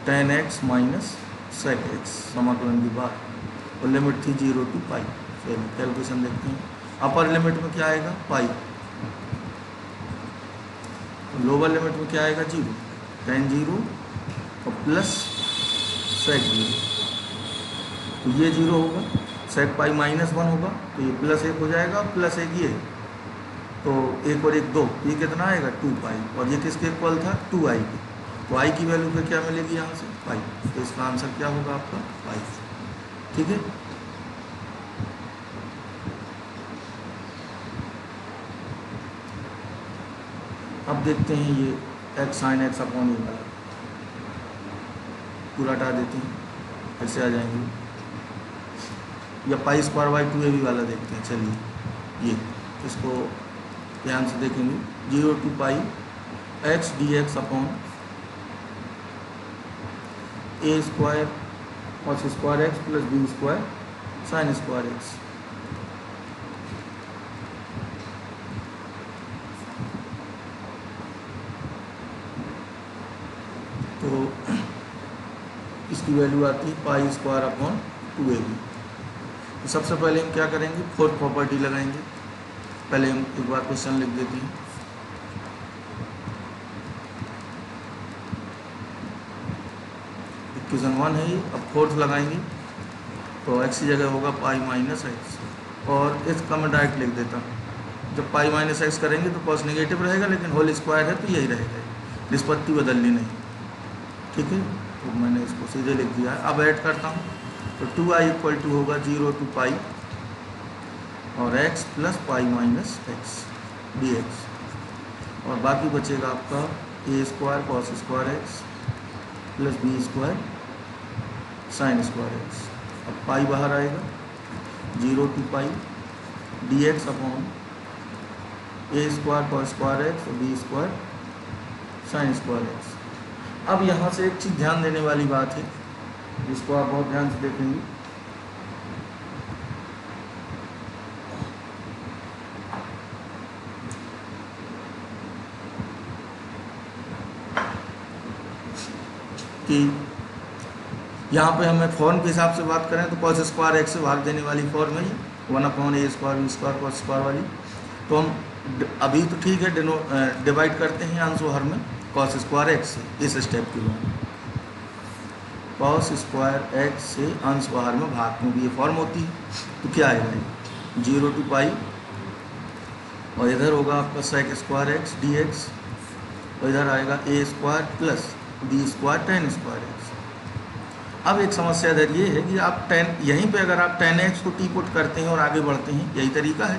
tan x minus sec x समाकलन की बात, और लिमिट थी 0 टू पाई। चलिए कैलकुलेशन देखते हैं, अपर लिमिट में क्या आएगा पाई, लोअर लिमिट में क्या आएगा 0, tan 0 और प्लस सेक 0, तो ये 0 होगा, सेक पाई माइनस 1 होगा, तो ये प्लस 1 हो जाएगा, प्लस 1 ये, तो 1 और 1 2, ये कितना आएगा 2 पाई, और ये किसके इक्वल था 2i के, तो i की वैल्यू पे क्या मिलेगी यहाँ से पाई, तो इसका आंसर क्या होगा आपका पाई, ठीक है। अब देखते हैं ये एक्स साइन एक्स अपॉन ये वाला, पूरा हटा देते हैं, ऐसे आ जाएंगे, या पाई स्क्वायर बाई 2ab वाला देखते हैं। चलिए ये इसको ध्यान से देखेंगे, 0 to pi x D x upon a square cos square x plus b square sine square x. तो इसकी वैल्यू आती है पाई स्क्वायर अपॉन 2ab। तो सबसे पहले हम क्या करेंगे, फोर्थ प्रॉपर्टी लगाएंगे। पहले हम एक बार क्वेश्चन लिख देते हैं, इक्वेशन 1 है ये। अब फोर्थ लगाएंगे तो एक्स की जगह होगा पाई माइनस एक्स, और इसका मैं डायरेक्ट लिख देता हूँ। जब पाई माइनस एक्स करेंगे तो कॉस नेगेटिव रहेगा, लेकिन होल स्क्वायर है तो यही रहेगा, निष्पत्ति बदलनी नहीं, ठीक है। तो मैंने इसको सीधे लिख दिया है। अब ऐड करता हूँ, तो 2i इक्वल टू होगा 0 टू पाई और x plus pi minus x D x, और बाकी बचेगा आपका a square cos square x plus b square sine square x. अब पाई बाहर आएगा, 0 to pi d x upon a square cos square x और b square sine square x. अब यहाँ से एक चीज़ ध्यान देने वाली बात है, जिसको आप बहुत ध्यान से देखेंगे। यहाँ पे हमें फॉर्म के हिसाब से बात करें तो कॉस स्क्वायर एक्स से भाग देने वाली फॉर्म है ये 1/a² b² कॉस स्क्वायर वाली। तो हम अभी तो ठीक है डिवाइड करते हैं अंश और हर में कॉस स्क्वायर एक्स से इस स्टेप के बाद कॉस स्क्वायर एक्स से अंश और हर में भाग क्योंकि ये फॉर्म होती है। तो क्या आएगा 0 to पाई और इधर होगा आपका sec square x D x और इधर आएगा a² plus b² tan square x. अब एक समस्या इधर ये है कि आप यहीं पे अगर आप tan x को टी पुट करते हैं और आगे बढ़ते हैं, यही तरीका है।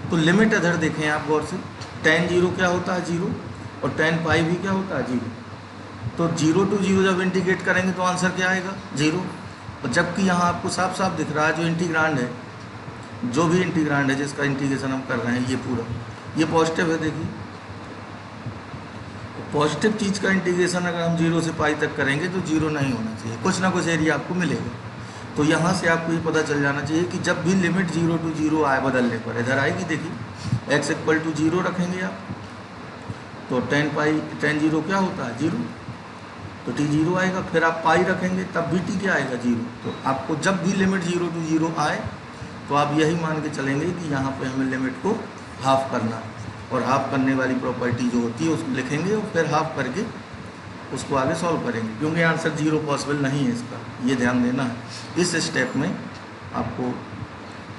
तो लिमिट इधर देखें आप गौर से, tan 0 क्या होता है 0 और tan पाई भी क्या होता है 0। तो 0 to 0 जब इंटीग्रेट करेंगे तो आंसर क्या आएगा 0। और जबकि यहाँ आपको साफ साफ दिख रहा है जो इंटीग्रांड है, जो भी इंटीग्रांड है जिसका इंटीग्रेशन हम कर रहे हैं, ये पूरा ये पॉजिटिव है। देखिए पॉजिटिव चीज़ का इंटीग्रेशन अगर हम 0 से पाई तक करेंगे तो 0 नहीं होना चाहिए, कुछ ना कुछ एरिया आपको मिलेगा। तो यहाँ से आपको ये पता चल जाना चाहिए कि जब भी लिमिट 0 to 0 आए बदलने पर इधर आएगी, देखिए x = 0 रखेंगे आप तो tan 0 क्या होता है 0, तो t 0 आएगा। फिर आप पाई रखेंगे तब भी t क्या आएगा 0। तो आपको जब भी लिमिट 0 to 0 आए तो आप यही मान के चलेंगे कि यहाँ पे हमें लिमिट को हाफ करना है और हाफ करने वाली प्रॉपर्टी जो होती है उसको लिखेंगे और फिर हाफ करके उसको आगे सॉल्व करेंगे, क्योंकि आंसर 0 पॉसिबल नहीं है इसका, ये ध्यान देना है। इस स्टेप में आपको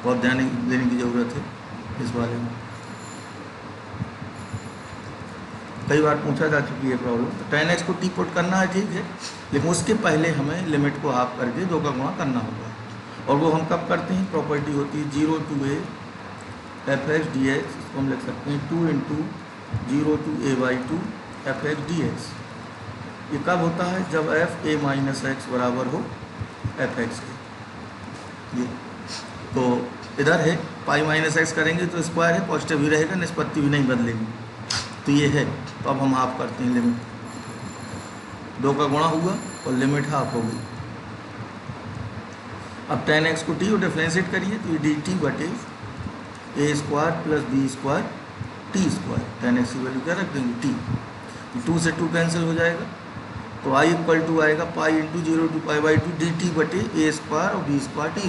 बहुत ध्यान देने की ज़रूरत है इस बारे में। कई बार पूछा जा चुकी है प्रॉब्लम। तो tan x को टी पुट करना है ठीक है, लेकिन उसके पहले हमें लिमिट को हाफ करके 2 का गुणा करना होगा। और वो हम कब करते हैं, प्रॉपर्टी होती है 0 to a fx dx, इसको हम लिख सकते हैं 2 × 0 to a/2 fx dx। ये कब होता है जब f a - x बराबर हो fx के। ये तो इधर है पाई -x करेंगे तो स्क्वायर है, पॉजिटिव ही रहेगा, निष्पत्ति भी नहीं बदलेगी। तो ये है, तो अब हम हाफ करते हैं लिमिट 2 का गुणा हुआ और लिमिट हाफ हो गई। अब tan x को t और डिफ्रेंशिएट करिए तो ये dt बटे a² plus b² t²। tan x की वैल्यू क्या रख देंगे t, 2 से 2 कैंसिल हो जाएगा तो i = आएगा पाई × 0 to π/2 dt बटे a² और b² t²।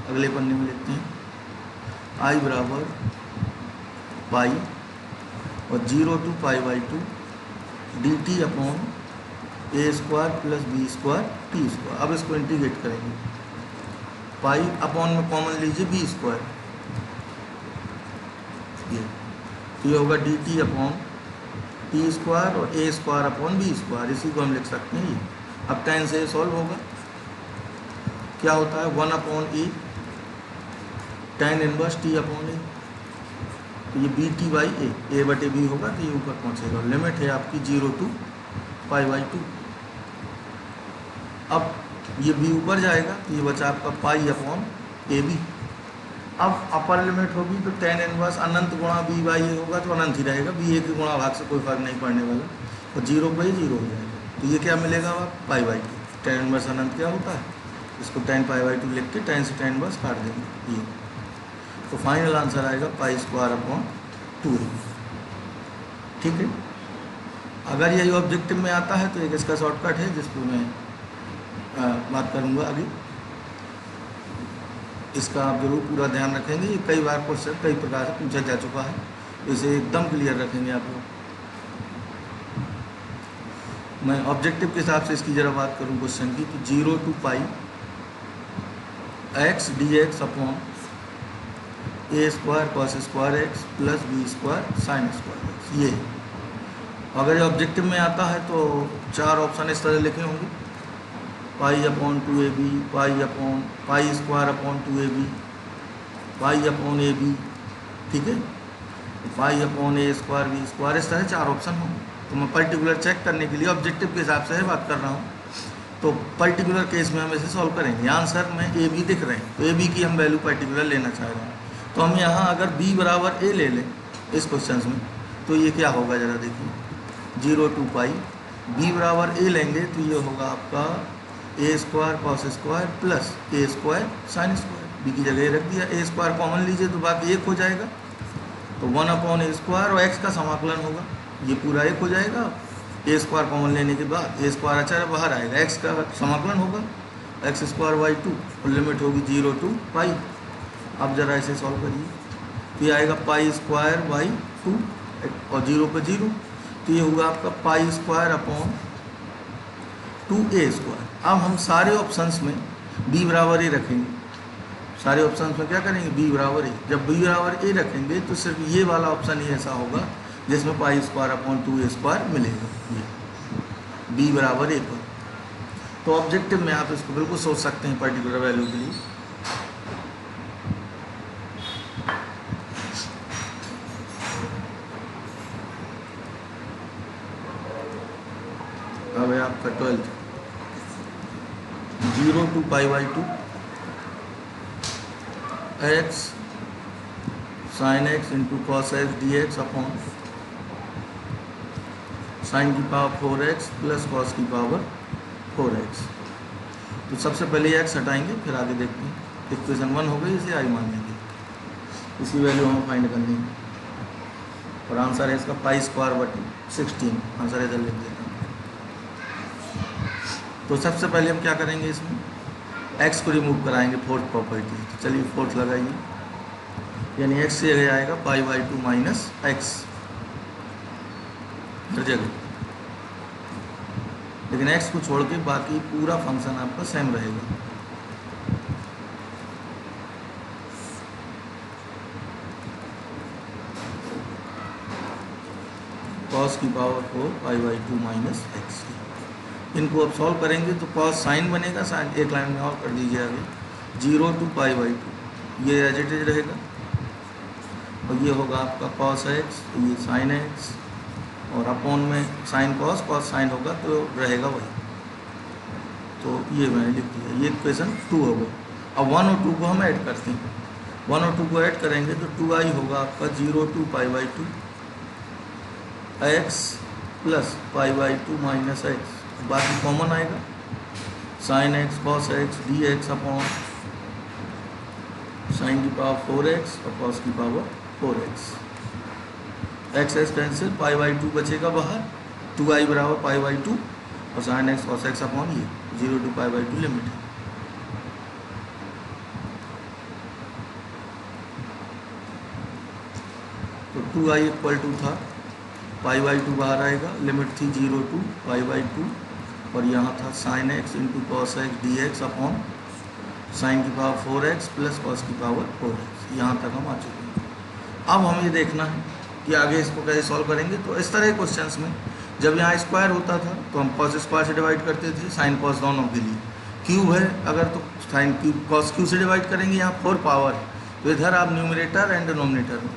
अगले पन्ने में लिखते हैं i बराबर पाई और 0 to π/2 dt upon a² plus b² t²। अब इसको इंटीग्रेट करेंगे, पाई अपॉन में कॉमन लीजिए b², ये होगा dt अपॉन t² और a² अपॉन b², इसी को हम लिख सकते हैं ये। अब tan से सॉल्व होगा, क्या होता है 1/a tan inverse t upon a, तो ये bt/a a/b होगा तो ये ऊपर पहुँचेगा। लिमिट है आपकी 0 to π/2। अब ये b ऊपर जाएगा तो ये बचा आपका पाई अपॉन ab। अब अपर लिमिट होगी तो tan इनवर्स अनंत गुणा b/a होगा तो अनंत ही रहेगा, b a के गुणा भाग से कोई फर्क नहीं पड़ने वाला, और 0 पे 0 हो जाएगा। तो ये क्या मिलेगा आप π/2। tan इनवर्स अनंत क्या होता है, इसको tan π/2 लिख के tan से tan इनवर्स काट देंगे ये। तो फाइनल आंसर आएगा π²/2। ठीक है, अगर यही ऑब्जेक्टिव में आता है तो एक इसका शॉर्टकट है जिस पर मैं बात करूँगा आगे, इसका आप जरूर पूरा ध्यान रखेंगे। ये कई बार क्वेश्चन कई प्रकार से पूछा जा चुका है, इसे एकदम क्लियर रखेंगे आप लोग। मैं ऑब्जेक्टिव के हिसाब से इसकी ज़रा बात करूँ क्वेश्चन की, तो 0 to pi x dx upon a² cos square x plus b² sin square x, ये अगर ये ऑब्जेक्टिव में आता है तो 4 ऑप्शन इस तरह लिखे होंगे, π/2ab, π² अपॉन 2ab, π/ab, ठीक है, π/a² b², इस तरह 4 ऑप्शन होंगे। तो मैं पर्टिकुलर चेक करने के लिए ऑब्जेक्टिव के हिसाब से बात कर रहा हूँ, तो पर्टिकुलर केस में हम इसे सॉल्व करेंगे। आंसर में ए बी दिख रहे हैं तो ए बी की हम वैल्यू पर्टिकुलर लेना चाह रहे हैं, तो हम यहाँ अगर b बराबर a ले लें इस क्वेश्चन में तो ये क्या होगा ज़रा देखिए, 0 to पाई, b बराबर a लेंगे तो ये होगा आपका a² cos square plus a² sin square, b की जगह रख दिया, a² कॉमन लीजिए तो बाकी 1 हो जाएगा, तो 1/a² और x का समाकलन होगा, ये पूरा 1 हो जाएगा ए स्क्वायर कॉमन लेने के बाद ए स्क्वायर अच्छा बाहर आएगा, एक्स का समाकलन होगा एक्स स्क्वायर बाई 2 और लिमिट होगी 0 to पाई। अब जरा इसे सॉल्व करिए तो ये आएगा पाई स्क्वायर बाई 2 और 0 पे 0, तो ये हुआ आपका pi square upon 2a square. अब हम सारे ऑप्शंस में b बराबर a रखेंगे, सारे ऑप्शंस में क्या करेंगे b बराबर a। जब b बराबर a रखेंगे तो सिर्फ ये वाला ऑप्शन ही ऐसा होगा जिसमें pi square upon 2a square मिलेगा, ये b बराबर a पर। तो ऑब्जेक्टिव में आप इसको बिल्कुल सोच सकते हैं पर्टिकुलर वैल्यू के लिए। अब है आपका 12th 0 to pi by 2 x sine x into cos x D x upon sine की पावर 4x प्लस कॉस की पावर 4x। तो सबसे पहले x हटाएंगे फिर आगे देखते हैं। इक्वेशन 1 हो गई, इसे आई मान लेंगे, इसी वैल्यू हम फाइंड कर लेंगे और आंसर है इसका पाई स्क्वायर बटे 16। आंसर इधर लिख देते हैं। तो सबसे पहले हम क्या करेंगे, इसमें x को रिमूव कराएंगे, फोर्थ प्रॉपर्टी। तो चलिए फोर्थ लगाइए, यानी x से जगह आएगा पाई बाई 2 माइनस एक्स हर जगह, लेकिन x को छोड़ के बाकी पूरा फंक्शन आपका सेम रहेगा। cos की power 4 pi by 2 minus x. इनको अब सॉल्व करेंगे तो cos साइन बनेगा, साइन एक लाइन में और कर दीजिए आगे 0 to पाई बाई 2, ये एज इट इज रहेगा और ये होगा आपका cos x, ये साइन x और अपॉन में साइन cos, cos साइन होगा तो रहेगा वही। तो ये मैंने लिख दिया, ये इक्वेशन 2 हो गई। अब 1 और 2 को हम ऐड करते हैं, 1 और 2 को ऐड करेंगे तो 2i होगा आपका 0 to pi by 2 x plus pi by 2 minus x, बाकी कॉमन आएगा sine x cos x d x upon sine की पावर 4x और cos की power 4x। X cancel, pi by 2 बचेगा बाहर, 2i बराबर पाई बाई 2 और साइन x cos x अपॉन ये 0 to पाई बाई 2 लिमिट है। तो 2i इक्वल टू था पाई बाई 2 बाहर आएगा, लिमिट थी 0 to पाई बाई 2 और यहाँ था sine x into cos x D x upon sine की पावर 4x प्लस कॉस की पावर 4x। यहाँ तक हम आ चुके हैं। अब हमें ये देखना है कि आगे इसको कैसे सॉल्व करेंगे। तो इस तरह के क्वेश्चंस में जब यहाँ स्क्वायर होता था तो हम कॉस स्क्वायर से डिवाइड करते थे, साइन कॉस दोनों के लिए। क्यूब है अगर तो साइन क्यूब कॉस क्यूब से डिवाइड करेंगे, यहाँ 4 पावर है तो इधर आप न्यूमरेटर एंड डिनोमिनेटर में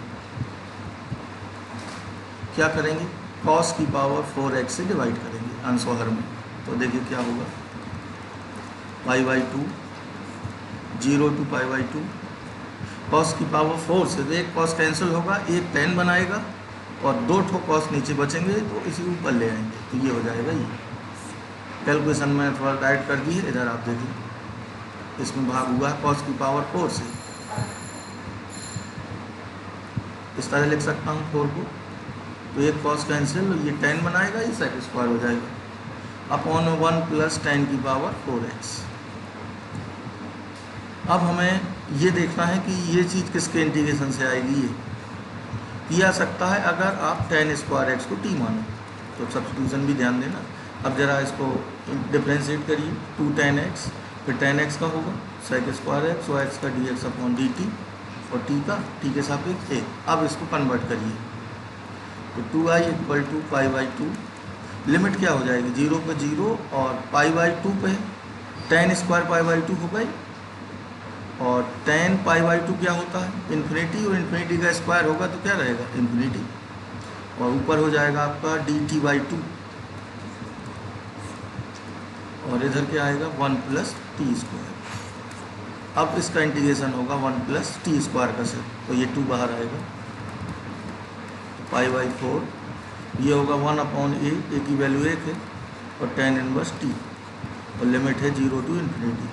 क्या करेंगे, कॉस की पावर 4x से डिवाइड करेंगे आंसर में। तो देखिए क्या होगा, पाई by 2 0 to pi by 2, cos की पावर 4 से तो एक कॉस कैंसिल होगा, एक tan बनाएगा और 2 ठो कॉस नीचे बचेंगे तो इसी ऊपर ले आएंगे, तो ये हो जाएगा। ये कैलकुलेशन में थोड़ा डाइट कर दिए, इधर आप देखिए इसमें भाग हुआ कॉस की पावर 4 से, इस तरह लिख सकता हूँ 4 को, तो एक कॉस कैंसिल, ये tan बनाएगा, ये सेक स्क्वायर हो जाएगा अपॉन 1 प्लस tan की पावर 4x। अब हमें ये देखना है कि ये चीज़ किसके इंटीग्रेशन से आएगी। ये आ सकता है अगर आप tan स्क्वायर x को t मानो, तो सब्स्टिट्यूशन भी ध्यान देना। अब जरा इसको डिफ्रेंशिएट करिए, 2 tan x फिर tan x का होगा सेक स्क्वायर x और x का dx अपॉन dt और t के सापेक्ष a। अब इसको कन्वर्ट करिए तो 2i equal to pi by 2, limit क्या हो जाएगी 0 पे 0 और पाई बाई 2 पे tan स्क्वायर पाई बाई 2 हो गई और tan पाई बाई 2 क्या होता है इन्फिनिटी, और इन्फिनिटी का स्क्वायर होगा तो क्या रहेगा इन्फिनिटी, और ऊपर हो जाएगा आपका dt बाई 2 और इधर क्या आएगा 1 प्लस टी स्क्वायर। अब इसका इंटीग्रेशन होगा 1 प्लस टी स्क्वायर का सेट, तो ये 2 बाहर आएगा पाई बाई 4, ये होगा 1 अपॉन ए की वैल्यू 1 है और tan इनवर्स टी और लिमिट है 0 to इन्फिनिटी।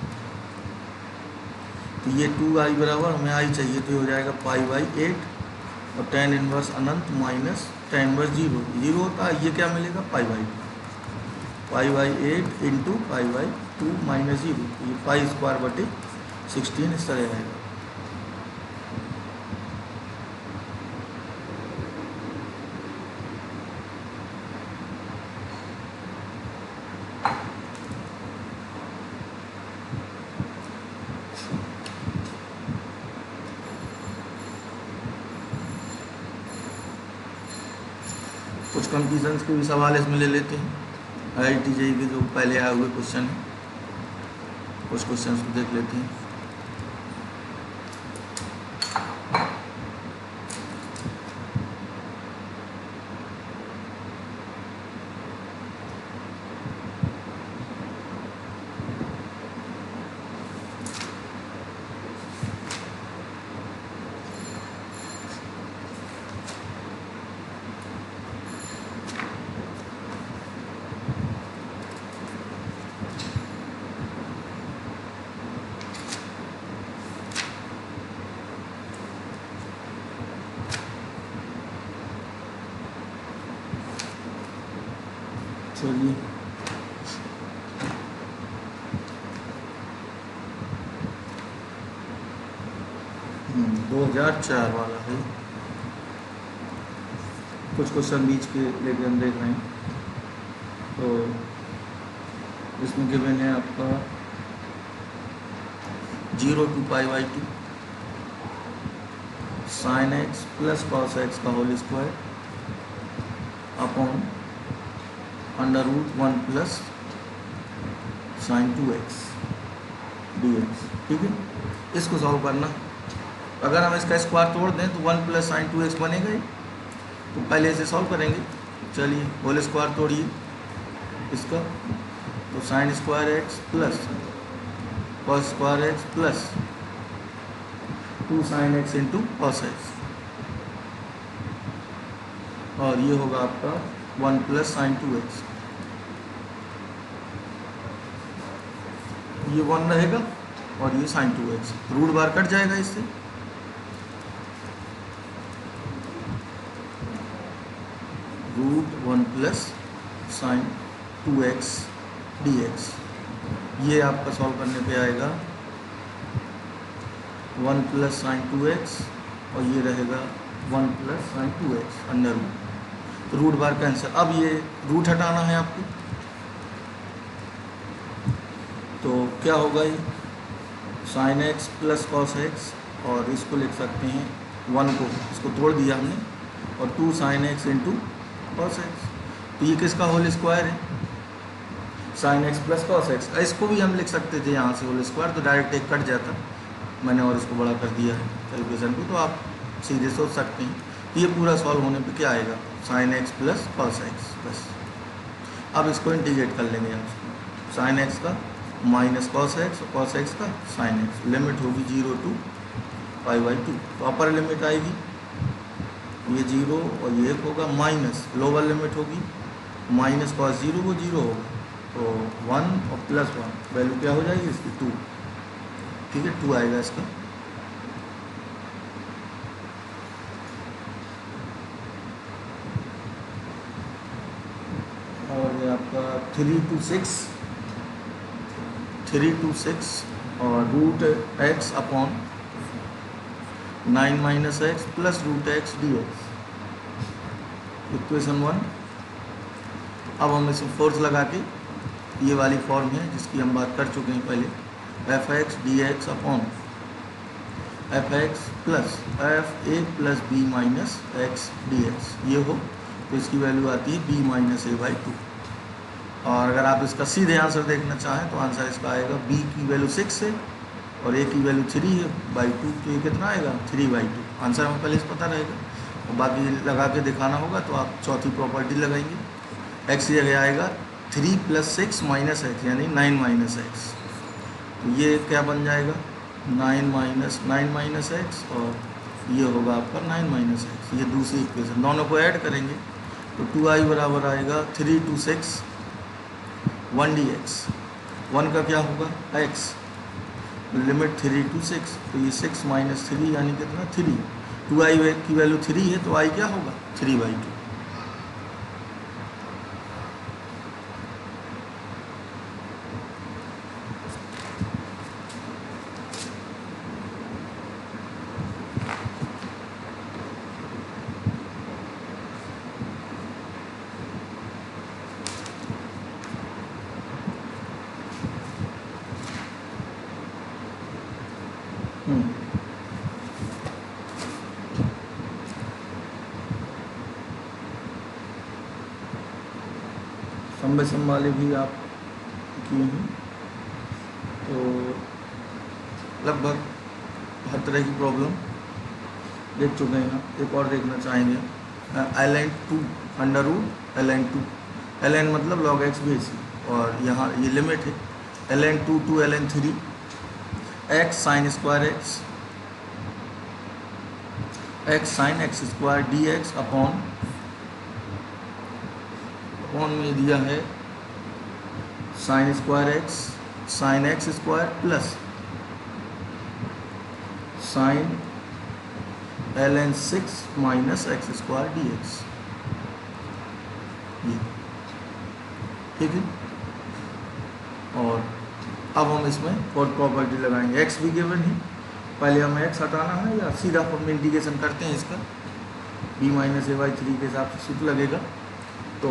तो ये 2i बराबर हमें i चाहिए, तो ये हो जाएगा पाई बाई 8 और tan इनवर्स अनंत माइनस tan इनवर्स 0 होता है, ये क्या मिलेगा पाई बाई 2। पाई/8 इंटू पाई/2 माइनस 0, ये पाई² इस तरह आएगा। कुछ कंफ्यूजन्स के भी सवाल इसमें ले लेते हैं, IIT JEE के जो पहले आए हुए क्वेश्चन हैं, कुछ क्वेश्चंस को देख लेते हैं। चलिए 2004 वाला है, कुछ क्वेश्चन बीच के लेके हम देख रहे हैं। तो इसमें गिवन है आपका 0 to π/2 sin x plus cos x का whole square upon √1 plus sin 2x dx। ठीक है, इसको सॉल्व करना। अगर हम इसका स्क्वायर तोड़ दें तो 1 प्लस sin 2x बनेगा ही, तो पहले इसे सॉल्व करेंगे। चलिए होल स्क्वायर तोड़िए इसका, तो sin square x plus cos square x plus 2 sin x into cos x, और ये होगा आपका 1 प्लस sin 2x, ये 1 रहेगा और ये sin 2x, रूट बार कट जाएगा इससे। √1 प्लस sin 2x dx, ये आपका सॉल्व करने पे आएगा 1 प्लस sin 2x, और ये रहेगा 1 plus sin 2x under root, तो रूट बार कैंसिल। अब ये रूट हटाना है आपको, तो क्या होगा, ये sin x plus cos x, और इसको लिख सकते हैं 1 को, इसको तोड़ दिया हमने, और 2 sin x into cos x, तो ये किसका होल स्क्वायर है, sin x plus cos x। इसको भी हम लिख सकते थे यहाँ से होल स्क्वायर, तो डायरेक्ट एक कट जाता, मैंने और इसको बड़ा कर दिया है कैलकुलेशन को, तो आप सीधे सोच सकते हैं। तो ये पूरा सॉल्व होने पे क्या आएगा, sin x plus cos x बस। अब इसको इंटीग्रेट कर लेंगे हम, sin x का माइनस cos x और cos x का sin x, लिमिट होगी 0 to π/2, तो अपर लिमिट आएगी ये 0 और ये 1 होगा, माइनस लोअर लिमिट होगी माइनस cos 0 वो 0 होगा, तो 1 और प्लस 1, वैल्यू क्या हो जाएगी इसकी 2। ठीक है, 2 आएगा इसका। और ये आपका 3 to 6 और √x upon 9 minus x plus √x dx, equation 1। अब हम इसमें फोर्स लगा के, ये वाली फॉर्म है जिसकी हम बात कर चुके हैं पहले, f(x) dx upon f(x) plus f(a) plus b minus x dx, ये हो तो इसकी वैल्यू आती है b माइनस a/2। और अगर आप इसका सीधे आंसर देखना चाहें तो आंसर इसका आएगा b की वैल्यू 6 है और a की वैल्यू 3 है बाई 2, तो ये कितना आएगा 3/2। आंसर हमें पहले से पता रहेगा, और बाकी लगा के दिखाना होगा, तो आप चौथी प्रॉपर्टी लगाएंगे, x की जगह आएगा 3 प्लस 6 माइनस x, यानी 9 माइनस x, तो ये क्या बन जाएगा 9 माइनस x, और ये होगा आपका 9 माइनस x। ये दूसरी इक्वेशन, दोनों को ऐड करेंगे तो 2i बराबर आएगा 3 to 6 1 dx, 1 का क्या होगा x, लिमिट 3 to 6, तो ये 6 माइनस 3 यानी कितना 3, 2i की वैल्यू 3 है, तो i क्या होगा 3/2। सम सम वाले भी आप किए हैं, तो लगभग हर तरह की प्रॉब्लम देख चुके हैं। एक और देखना चाहेंगे, ln2 under root ln2, ln मतलब log x बेस, और यहाँ ये लिमिट है ln2 to ln3 x sine square x sine x square dx upon में दिया है sine square x sine x square plus sine ln6 minus x square dx, ये ठीक है। और अब हम इसमें फोर्थ प्रॉपर्टी लगाएंगे, x भी गिवन है, पहले हमें x हटाना है या सीधा हम इंटीग्रेशन करते हैं इसका, b माइनस a/3 के हिसाब से सूत्र लगेगा। तो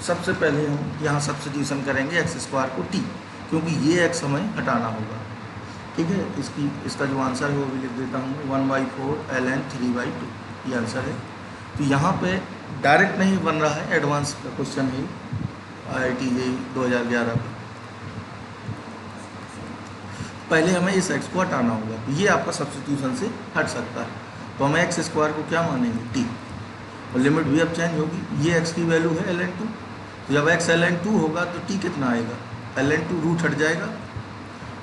सबसे पहले हम यहाँ सब्स्टिट्यूशन करेंगे x स्क्वायर को t, क्योंकि ये x हमें हटाना होगा, ठीक है। इसका जो आंसर है वो भी लिख देता हूँ, 1/4 ln 3/2, ये आंसर है। तो यहाँ पे डायरेक्ट नहीं बन रहा है, एडवांस का क्वेश्चन है IIT JEE 2011 का। पहले हमें इस x को हटाना होगा, ये आपका सब्स्टिट्यूशन से हट सकता है। तो हम x स्क्वायर को क्या मानेंगे, t, और लिमिट भी अब चेंज होगी, ये x की वैल्यू है ln2, तो जब x ln2 होगा तो t कितना आएगा, ln2 रूट हट जाएगा,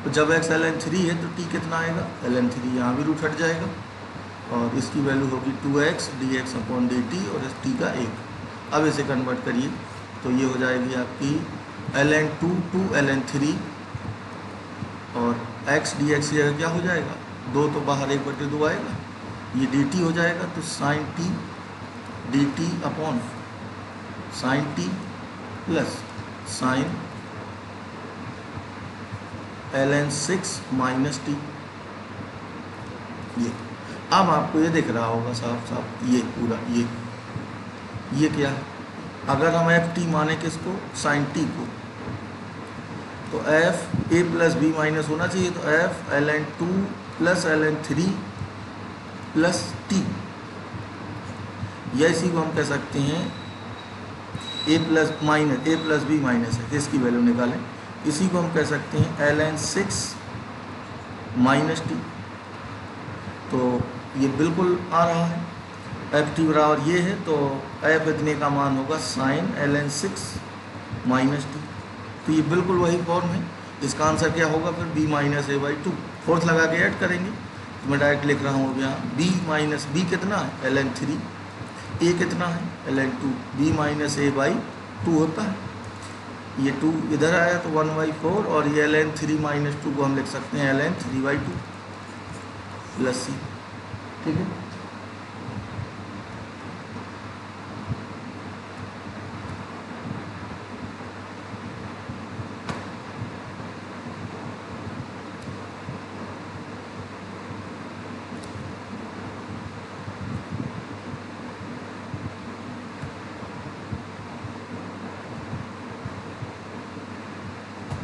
तो जब x ln3 है तो t कितना आएगा, ln3, यहाँ भी रूट हट जाएगा, और इसकी वैल्यू होगी 2x dx अपॉन dt, और इस t का 1। अब इसे कन्वर्ट करिए तो ये हो जाएगी आपकी ln2 टू ln3, और x dx ये क्या हो जाएगा, 2 तो बाहर 1/2 आएगा, ये dt हो जाएगा, तो sine t dt upon sine t plus sine ln6 minus t। ये अब आपको ये दिख रहा होगा साफ, ये पूरा ये क्या है, अगर हम एफ टी माने किसको, साइन टी को, तो f a plus B minus होना चाहिए, तो F ln2 plus ln3 plus T, या इसी को हम कह सकते हैं ए प्लस बी माइनस है, इसकी वैल्यू निकालें, इसी को हम कह सकते हैं ln6 माइनस टी। तो ये बिल्कुल आ रहा है, एफ टी बराबर ये है, तो एफ इतने का मान होगा साइन ln6 माइनस टी। तो ये बिल्कुल वही फॉर्म है, इसका आंसर क्या होगा फिर, b माइनस a/2, फोर्थ लगा के ऐड करेंगे, तो मैं डायरेक्ट लिख रहा हूँ यहाँ b माइनस b कितना है ln3, a कितना है ln2, b माइनस a/2 होता है, ये 2 इधर आया तो 1/4, और ये ln3 माइनस 2 को हम लिख सकते हैं ln 3/2 प्लस c, ठीक है।